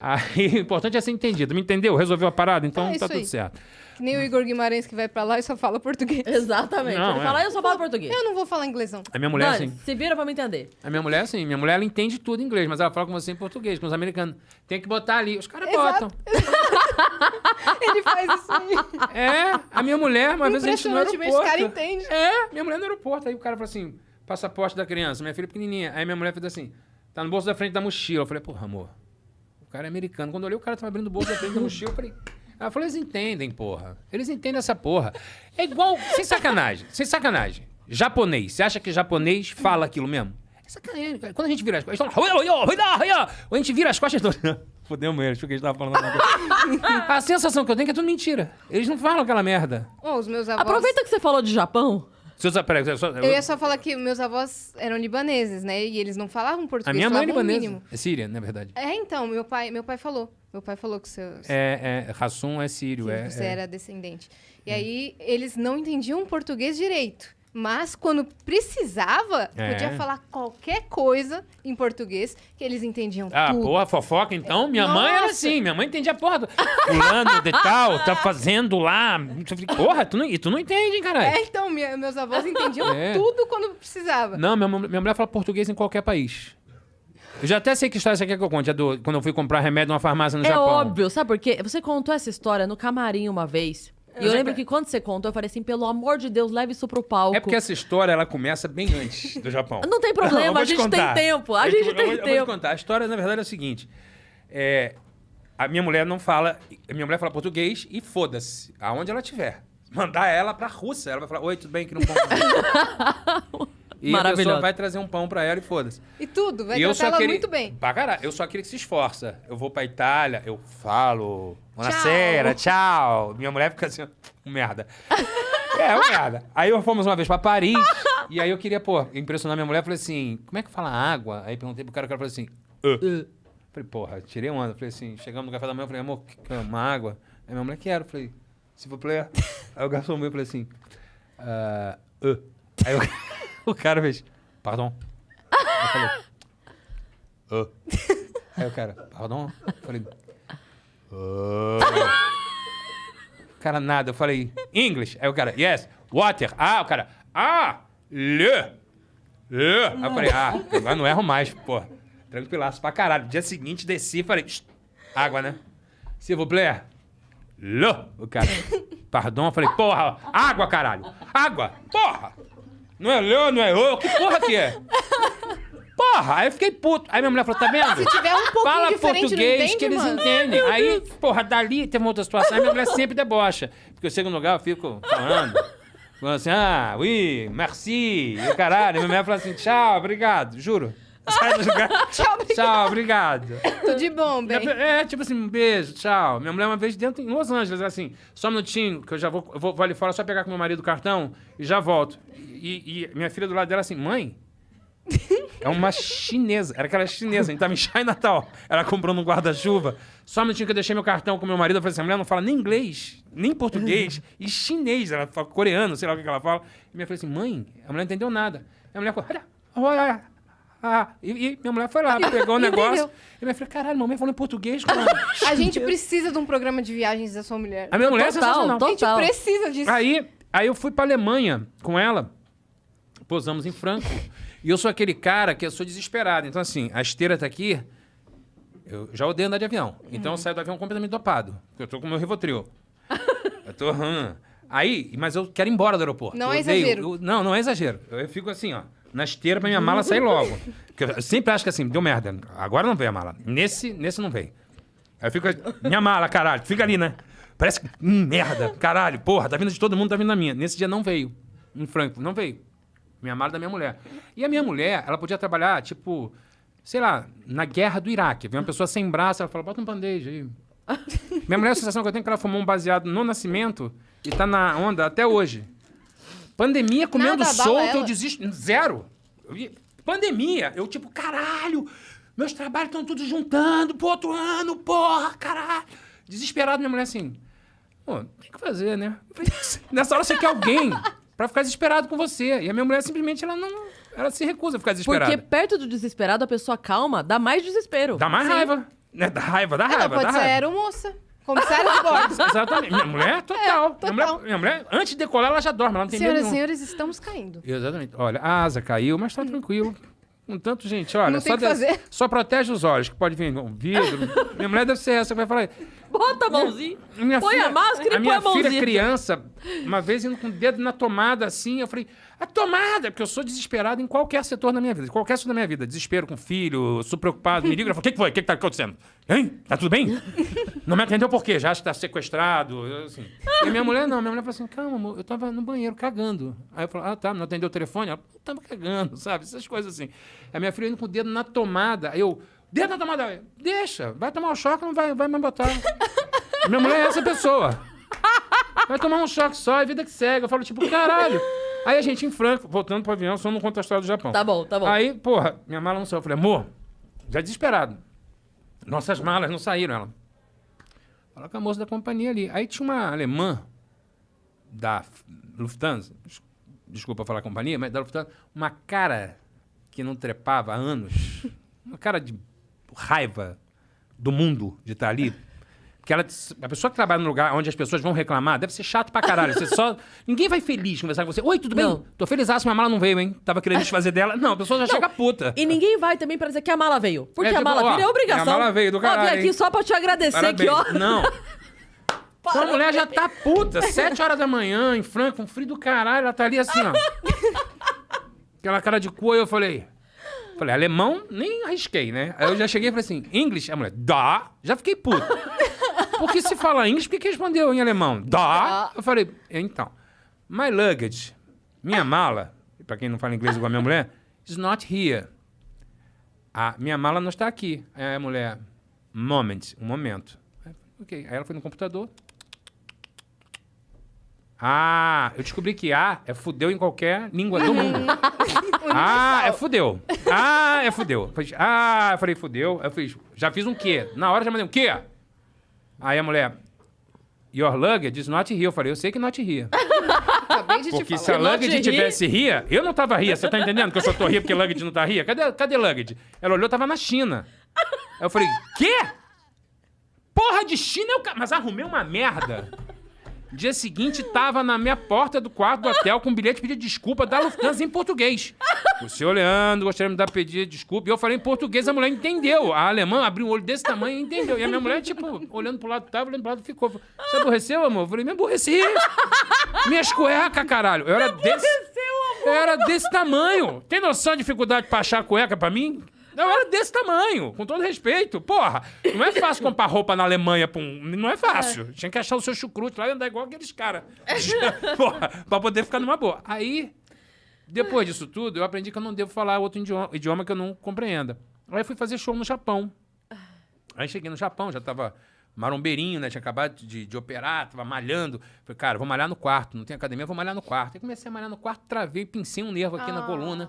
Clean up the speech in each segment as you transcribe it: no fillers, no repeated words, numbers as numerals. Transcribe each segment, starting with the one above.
Aí, o importante é ser entendido. Me entendeu? Resolveu a parada? Então É isso tá tudo aí. certo. Que nem o Igor Guimarães que vai pra lá e só fala português. Exatamente. Não, Ele é. fala, eu só falo português. Eu não vou falar inglesão. A minha mulher, Dani, assim... se vira pra me entender. A minha mulher, assim, minha mulher, ela entende tudo em inglês, mas ela fala com você em português, com os americanos. Tem que botar ali. Os caras Exato. botam. Ele faz isso aí. É, a minha mulher, uma vez a gente no Impressionante, aeroporto. mas os caras entendem. É, minha mulher no aeroporto. Aí o cara falou assim, passaporte da criança, minha filha pequenininha. Aí minha mulher fez assim, tá no bolso da frente da mochila. Eu falei, porra, amor, o cara é americano. Quando eu olhei, o cara tava abrindo o bolso da frente da mochila, eu falei... Ela falou, eles entendem, porra. Eles entendem essa porra. É igual, sem sacanagem, sem sacanagem. Japonês, você acha que japonês fala aquilo mesmo? É sacanagem, cara. Quando a gente vira as costas, eles falam... Ou a gente vira as costas... Fudemos eles, porque eles estavam falando alguma coisa. A sensação que eu tenho é que é tudo mentira. Eles não falam aquela merda. Ó, os meus avós... Aproveita que você falou de Japão. Peraí, Eu ia só falar que meus avós eram libaneses, né? E eles não falavam português, a minha mãe é falavam o libanesa. mínimo. É síria, na verdade. É, então, meu pai falou. Meu pai falou que Hassum é sírio. que você era descendente. E aí, eles não entendiam português direito. Mas, quando precisava, podia falar qualquer coisa em português, que eles entendiam Ah, tudo. porra, fofoca então? Minha mãe era Nossa. assim, minha mãe entendia a porra. Fulano de tal, tá fazendo lá. Porra, tu não entende, hein, caralho? É, então, meus avós entendiam É. tudo quando precisava. Não, minha mulher fala português em qualquer país. Eu já até sei que história essa aqui é que eu conto, quando eu fui comprar remédio numa farmácia no É Japão. óbvio, sabe por quê? Você contou essa história no camarim uma vez. E eu já lembro que- que quando você contou, eu falei assim, pelo amor de Deus, leve isso pro palco. É porque essa história, ela começa bem antes do Japão. Não tem problema, eu vou a te gente contar. tem tempo. A Eu gente vou tem te tempo. contar. A história, na verdade, é o seguinte. A minha mulher não fala... A minha mulher fala português e foda-se. Aonde ela estiver. Mandar ela pra Rússia. Ela vai falar, oi, tudo bem? Que não pão. E a pessoa Maravilhoso. vai trazer um pão pra ela e foda-se. E tudo, vai E eu tratar só ela queria... muito bem. Pra caralho, eu só queria que se esforça. Eu vou pra Itália, eu falo... Buonasera, tchau. Minha mulher fica assim, merda. Um merda. Aí fomos uma vez pra Paris, e aí eu queria, impressionar minha mulher. Falei assim, como é que fala água? Aí perguntei pro cara, o cara falou assim... Falei, porra, tirei onda. Falei assim, chegamos no café da manhã, eu falei, amor, quer uma água? Aí minha mulher, quero. Falei, se for player. Aí o garçom meu, falei assim... Aí o cara fez, pardon. Eu falei, Aí o cara, pardon? Eu falei, cara, nada. Eu falei, English. Aí o cara, yes, water. Ah, o cara, le. Aí eu falei, agora não erro mais, pô. Tranquilaço pra caralho. Dia seguinte, desci e falei, água, né? S'il vous plaît. Le. O cara, pardon. Eu falei, porra, água, caralho. Água, porra. Não é le, não é o. Que porra que é? Porra, aí eu fiquei puto. Aí minha mulher falou, tá vendo? Se tiver um pouquinho Fala diferente, não português entende, que eles mano? entendem. Aí, porra, dali tem uma outra situação. Aí minha mulher sempre debocha. Porque eu chego no lugar, eu fico falando assim, oui, merci, e o caralho. Minha mulher fala assim, tchau, obrigado, juro. Sai do lugar. Tchau, obrigado. Tudo de bom, bem. Tipo assim, um beijo, tchau. Minha mulher uma vez dentro em Los Angeles, assim, só um minutinho, que eu vou ali fora só pegar com meu marido o cartão e já volto. E minha filha do lado dela assim, mãe, é uma chinesa. Era aquela chinesa, a gente tava em Chinatown. Ela comprando um guarda-chuva. Só um minutinho que eu deixei meu cartão com meu marido. Eu falei assim, a mulher não fala nem inglês, nem português, e chinês. Ela fala coreano, sei lá o que ela fala. E minha filha assim, mãe, a mulher não entendeu nada. A mulher falou, e minha mulher foi lá, pegou o negócio. Entendeu. E minha filha, caralho, mamãe falou em português, cara. A gente precisa de um programa de viagens da sua mulher. A minha mulher é sensacional. A gente precisa disso. Aí eu fui pra Alemanha com ela, pousamos em Frankfurt, e eu sou aquele cara que eu sou desesperado. Então, assim, a esteira tá aqui, eu já odeio andar de avião. Então, eu saio do avião completamente dopado, porque eu tô com o meu Rivotril. Eu tô... Aí, mas eu quero ir embora do aeroporto. Não Eu é odeio. exagero. Não é exagero. Eu fico assim, ó, na esteira pra minha mala sair logo. Porque eu sempre acho que assim, deu merda. Agora não veio a mala. Nesse não veio. Aí eu fico, minha mala, caralho, fica ali, né? Parece que, merda, caralho, porra, tá vindo de todo mundo, tá vindo da minha. Nesse dia não veio. Em Frankfurt, não veio. Minha mala da minha mulher. E a minha mulher, ela podia trabalhar, tipo, sei lá, na guerra do Iraque. Vem uma pessoa sem braço, ela fala, bota um band-aid aí. Minha mulher, a sensação que eu tenho é que ela fumou um baseado no nascimento e tá na onda até hoje. Pandemia, comendo Nada abala solto, ela. eu desisto. Zero. Pandemia, eu tipo, caralho, meus trabalhos estão todos juntando pro outro ano, porra, caralho. Desesperado, minha mulher assim, pô, tem que fazer, né? Nessa hora você quer alguém pra ficar desesperado com você. E a minha mulher simplesmente, ela se recusa a ficar desesperada. Porque perto do desesperado, a pessoa calma dá mais desespero. Dá mais Sim. raiva. Né? Da raiva, Ela pode ser aeromoça. Comissária de bordo. Exatamente. Minha mulher, total. total. Minha mulher, antes de decolar, ela já dorme. Ela não tem medo Senhoras e nenhum. senhores, estamos caindo. Exatamente. Olha, a asa caiu, mas tá tranquilo. Com tanto, gente, olha, Não tem o que fazer. só protege os olhos, que pode vir um vidro. Minha mulher deve ser essa que vai falar. Bota a mãozinha. Minha Põe filha, a máscara e põe minha a mãozinha. filha criança, uma vez indo com o dedo na tomada, assim, eu falei, a tomada, porque eu sou desesperado em qualquer setor da minha vida, qualquer setor da minha vida. Desespero com filho, sou preocupado, me liga, eu falo, o que foi? O que tá acontecendo? Hein? Tá tudo bem? Não me atendeu por quê? Já acha que tá sequestrado, assim. E minha mulher não, minha mulher falou assim, calma, amor, eu tava no banheiro cagando. Aí eu falei, tá, não atendeu o telefone? Ela, eu tava cagando, sabe? Essas coisas assim. Aí minha filha indo com o dedo na tomada, aí eu, dedo na tomada, deixa, vai tomar um choque, não vai me botar. Minha mulher é essa pessoa. Vai tomar um choque só, é vida que segue. Eu falo, tipo, caralho. Aí a gente em Franco, voltando pro avião, só não conta a história do Japão. Tá bom, tá bom. Aí, porra, minha mala não saiu. Eu falei, amor, já desesperado. Nossas malas não saíram, ela. Fala com a moça da companhia ali. Aí tinha uma alemã da Lufthansa, desculpa falar companhia, mas da Lufthansa, uma cara que não trepava há anos, uma cara de raiva do mundo de estar ali. Porque a pessoa que trabalha num lugar onde as pessoas vão reclamar deve ser chato pra caralho. Ninguém vai feliz conversar com você. Oi, tudo bem? Não. Tô felizaço, minha mala não veio, hein? Tava querendo desfazer dela. Não, a pessoa já chega puta. E ninguém vai também pra dizer que a mala veio. Porque É, a mala tipo, ó, veio é obrigação. a mala veio do caralho, Ó, vim aqui hein? só pra te agradecer aqui, Parabéns. ó. Não. Então a mulher já tá puta. 7 horas da manhã, em Franca, um frio do caralho. Ela tá ali assim, ó. Aquela cara de cu, eu falei... alemão, nem arrisquei, né? Aí eu já cheguei e falei assim, English? A mulher, dá. Já fiquei puto. Porque se fala inglês, por que respondeu em alemão? Dá. Eu falei, então, my luggage, minha mala, pra quem não fala inglês igual a minha mulher, is not here. A minha mala não está aqui. Aí a mulher, moment, um momento. Ok, aí ela foi no computador. Ah, eu descobri que A é fudeu em qualquer língua do mundo. Ah, é fudeu. Ah, é fudeu. Eu falei, fudeu. Eu fiz, já fiz um quê? Na hora já mandei um quê? Aí a mulher, your luggage is not here. Eu falei, eu sei que not here. Acabei de Porque te se falar. a luggage tivesse here, eu não tava here. Você tá entendendo que eu só tô here porque luggage não tá here? Cadê luggage? Ela olhou, tava na China. Aí eu falei, quê? Porra de China? Mas arrumei uma merda. Dia seguinte, tava na minha porta do quarto do hotel com um bilhete pedindo desculpa da Lufthansa em português. O senhor Leandro, gostaria de me dar pedir desculpa. E eu falei em português, a mulher entendeu. A alemã abriu um olho desse tamanho e entendeu. E a minha mulher, tipo, olhando pro lado, tava olhando pro lado, ficou. Você aborreceu, amor? Eu falei, me aborreci. Minhas cuecas, caralho. Eu era desse tamanho. Tem noção de dificuldade pra achar cueca pra mim? Eu era desse tamanho, com todo respeito. Porra, não é fácil comprar roupa na Alemanha pra um... Não é fácil. Tinha que achar o seu chucrute lá e andar igual aqueles caras. Porra, pra poder ficar numa boa. Aí, depois disso tudo, eu aprendi que eu não devo falar outro idioma que eu não compreenda. Aí eu fui fazer show no Japão. Aí cheguei no Japão, já tava marombeirinho, né? Tinha acabado de operar, tava malhando. Falei, cara, vou malhar no quarto. Não tem academia, vou malhar no quarto. Aí comecei a malhar no quarto, travei, pincei um nervo aqui na coluna.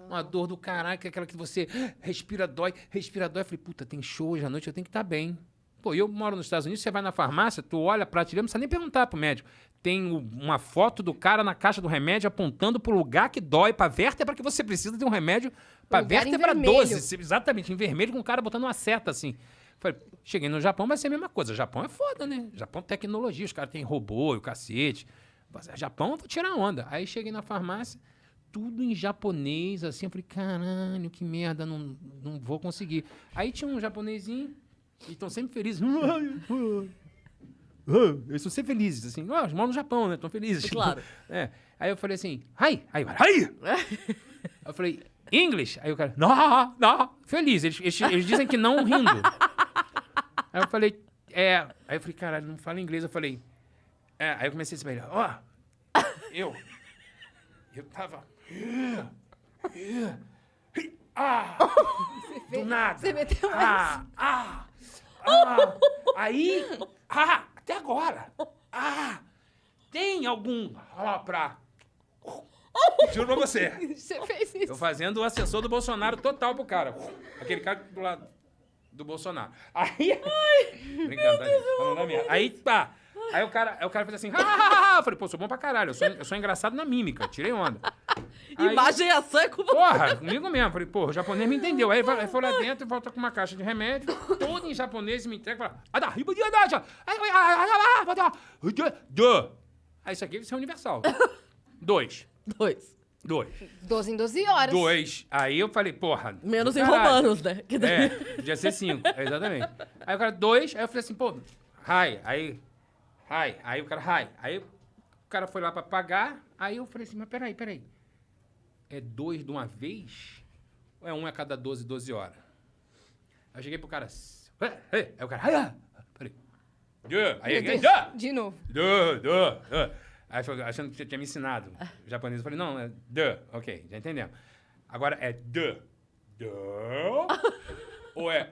Uma dor do caralho, que é aquela que você respira, dói. Eu falei, puta, tem show hoje à noite, eu tenho que estar bem. Pô, eu moro nos Estados Unidos, você vai na farmácia, tu olha a prateleira, não precisa nem perguntar pro médico. Tem uma foto do cara na caixa do remédio apontando pro lugar que dói, pra vértebra que você precisa de um remédio pra vértebra 12. Exatamente, em vermelho, com o cara botando uma seta assim. Falei, cheguei no Japão, vai ser a mesma coisa. Japão é foda, né? Japão tecnologia, os caras têm robô e o cacete. Japão, eu vou tirar onda. Aí cheguei na farmácia, tudo em japonês, assim, eu falei, caralho, que merda, não vou conseguir. Aí tinha um japonesinho, e estão sempre felizes. Eles são sempre felizes, assim, eles moram no Japão, né, estão felizes. Claro. É. Aí eu falei assim, hi. Eu falei, English? Aí o cara, não, feliz, eles dizem que não rindo. Aí eu falei, aí eu falei, caralho, não fala inglês, eu falei, aí eu comecei a dizer, eu tava... do nada. Você meteu Aí, até agora. Tem algum pra... Juro pra você. Você fez isso. Eu fazendo o assessor do Bolsonaro total pro cara. Aquele cara do lado do Bolsonaro. Aí... Brincando, tá, gente? Falando da minha. Aí, tá... Aí o cara fez assim, eu falei, pô, sou bom pra caralho, eu sou engraçado na mímica, tirei onda. Aí, Imagem e ação é com você. porra, comigo mesmo. Falei, porra, o japonês me entendeu. Aí ele foi lá dentro e volta com uma caixa de remédio, todo em japonês, e me entrega e fala... Aí isso aqui é universal. 2. 12 em 12 horas. 2. Aí eu falei, porra... Menos em caralho. romanos, né? Que daí- Podia ser 5, exatamente. Aí o cara, 2, aí eu falei assim, pô, hi, aí o cara, hi. Aí o cara foi lá pra pagar, aí eu falei assim, mas peraí. É 2 de uma vez? Ou é 1 a cada 12 horas? Aí eu cheguei pro cara, aí o cara, peraí. Aí, Meu Deus, de novo. Aí foi, achando que você tinha me ensinado japonês, eu falei, não, é ok, já entendemos. Agora é ou é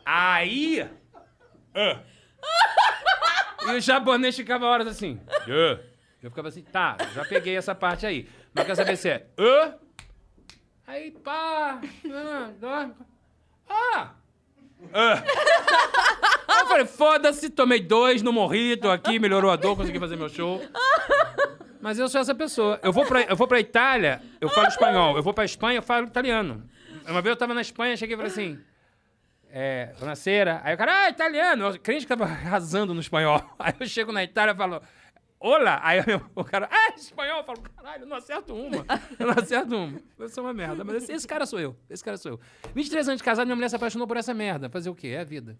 aí e o japonês ficava horas assim, eu ficava assim, tá, já peguei essa parte aí, mas eu quero saber se é aí pá, eu falei, foda-se, tomei 2, não morri, tô aqui, melhorou a dor, consegui fazer meu show. Mas eu sou essa pessoa. Eu vou pra Itália, eu falo espanhol. Eu vou pra Espanha, eu falo italiano. Uma vez eu tava na Espanha, cheguei e falei assim, buonasera. Aí o cara, italiano. Eu crente que tava arrasando no espanhol. Aí eu chego na Itália e falo, olá. Aí o cara, espanhol. Eu falo, caralho, eu não acerto uma. Eu sou uma merda. Mas esse cara sou eu. 23 anos de casado, minha mulher se apaixonou por essa merda. Fazer o quê? É a vida.